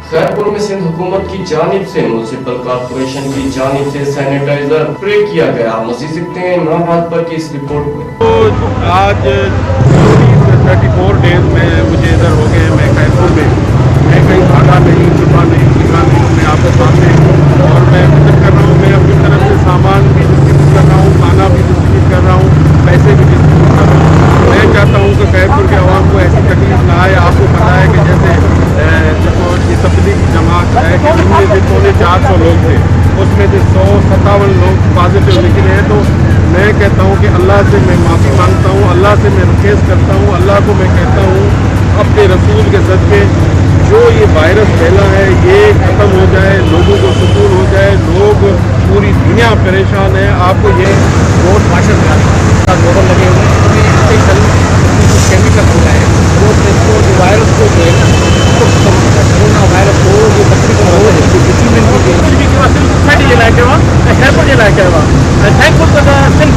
खैरपुर में सिंध हुकूमत की जानिब से म्यूनिसिपल कॉर्पोरेशन की जानिब से सैनिटाइजर स्प्रे किया गया। मजीद सीखते हैं इमरान हाजपर की इस रिपोर्ट में। तो आज 34 डेज में मुझे इधर हो गए। मैं खैरपुर में, मैं कहीं भागा नहीं, छुपा नहीं, सीखा नहीं, मैं आपको सामने और मैं विजिट कर रहा हूँ। मैं अपनी तरफ से सामान भी डिस्ट्रीब्यूट कर रहा हूँ, खाना भी डिस्ट्रीब्यूट कर रहा हूँ, पैसे भी डिस्ट्रीब्यूट कर रहा हूँ। मैं चाहता हूँ कि खैरपुर के आवाम को ऐसी तकलीफ ना आए। आपको पता है कि जैसे देखो ये तबलीग की जमात है कि उनमें से 450 लोग थे, उसमें से 157 लोग पॉजिटिव निकले हैं। तो मैं कहता हूँ कि अल्लाह से मैं माफ़ी मांगता हूँ, अल्लाह से मैं रिक्वेस्ट करता हूँ, अल्लाह को मैं कहता हूँ अपने रसूल के सदक़े जो ये वायरस फैला है ये ख़त्म हो जाए, लोगों को सुकून हो जाए। लोग पूरी दुनिया परेशान है। आपको ये रोड वाशर गोबर लगे हुए हैं, इसमें स्पेशल कुछ केमिकल हो रहा है वो इसको जो वायरस को जो है ना उसको खत्म करता है। कोरोना वायरस हो ये तकरीबन हो है ट्रीटमेंट की थैंकफुल टू द सिंध